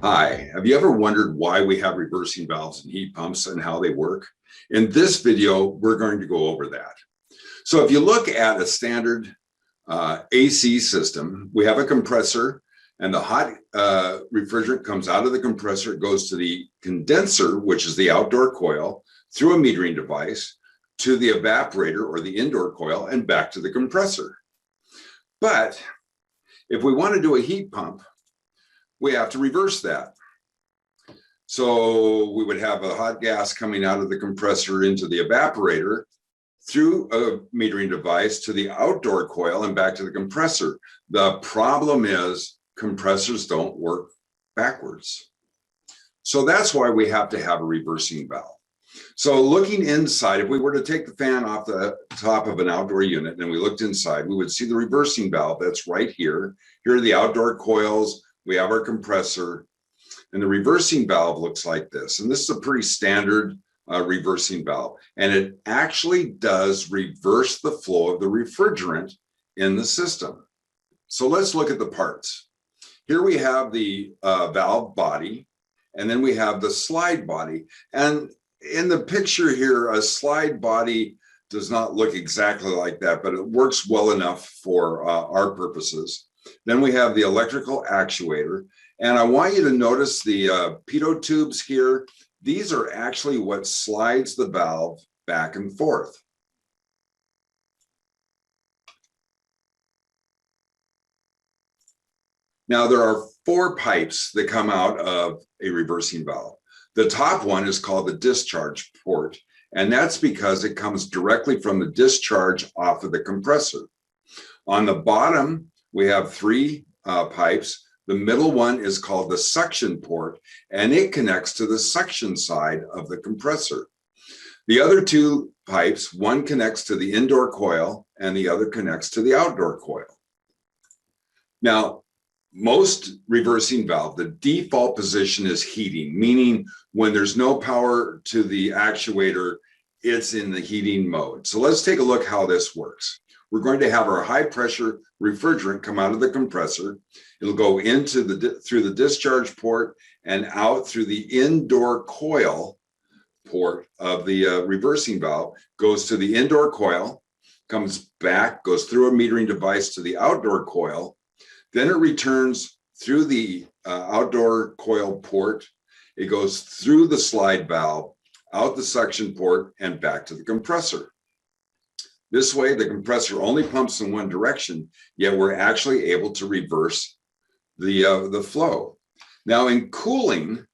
Hi, have you ever wondered why we have reversing valves and heat pumps and how they work? In this video, we're going to go over that. So if you look at a standard AC system, we have a compressor and the hot refrigerant comes out of the compressor, goes to the condenser, which is the outdoor coil, through a metering device, to the evaporator or the indoor coil, and back to the compressor. But if we want to do a heat pump, we have to reverse that. So we would have a hot gas coming out of the compressor into the evaporator through a metering device to the outdoor coil and back to the compressor. The problem is compressors don't work backwards. So that's why we have to have a reversing valve. So looking inside, if we were to take the fan off the top of an outdoor unit and we looked inside, we would see the reversing valve that's right here. Here are the outdoor coils. We have our compressor, and the reversing valve looks like this. And this is a pretty standard reversing valve. And it actually does reverse the flow of the refrigerant in the system. So let's look at the parts. Here we have the valve body, and then we have the slide body. And in the picture here, a slide body does not look exactly like that, but it works well enough for our purposes. Then we have the electrical actuator. And I want you to notice the pitot tubes here. These are actually what slides the valve back and forth. Now there are 4 pipes that come out of a reversing valve. The top one is called the discharge port, and that's because it comes directly from the discharge off of the compressor. On the bottom, we have 3 pipes. The middle one is called the suction port, and it connects to the suction side of the compressor. The other 2 pipes, one connects to the indoor coil and the other connects to the outdoor coil. Now, most reversing valve, the default position is heating, meaning when there's no power to the actuator, it's in the heating mode. So let's take a look how this works. We're going to have our high pressure refrigerant come out of the compressor. It'll go into through the discharge port and out through the indoor coil port of the reversing valve, goes to the indoor coil, comes back, goes through a metering device to the outdoor coil. Then it returns through the outdoor coil port. It goes through the slide valve, out the suction port, and back to the compressor. This way, the compressor only pumps in one direction, yet we're actually able to reverse the flow. Now in cooling,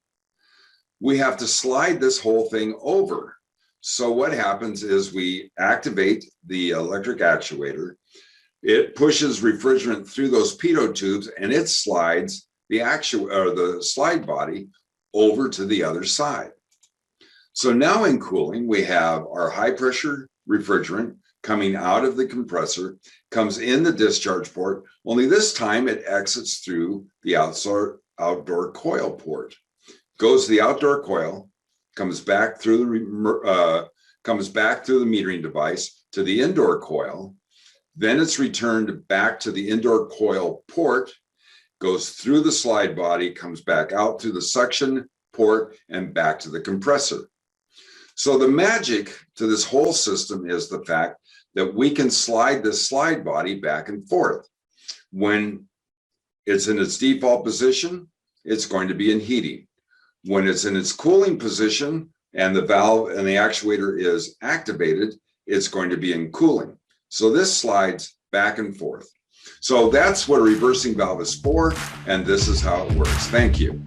we have to slide this whole thing over. So what happens is we activate the electric actuator. It pushes refrigerant through those pitot tubes and it slides the slide body over to the other side. So now in cooling, we have our high pressure refrigerant coming out of the compressor, comes in the discharge port, only this time it exits through the outdoor coil port, goes to the outdoor coil, comes back through the metering device to the indoor coil. Then it's returned back to the indoor coil port, goes through the slide body, comes back out through the suction port and back to the compressor. So the magic to this whole system is the fact that we can slide this slide body back and forth. When it's in its default position, it's going to be in heating. When it's in its cooling position and the valve and the actuator is activated, it's going to be in cooling. So this slides back and forth. So that's what a reversing valve is for, and this is how it works. Thank you.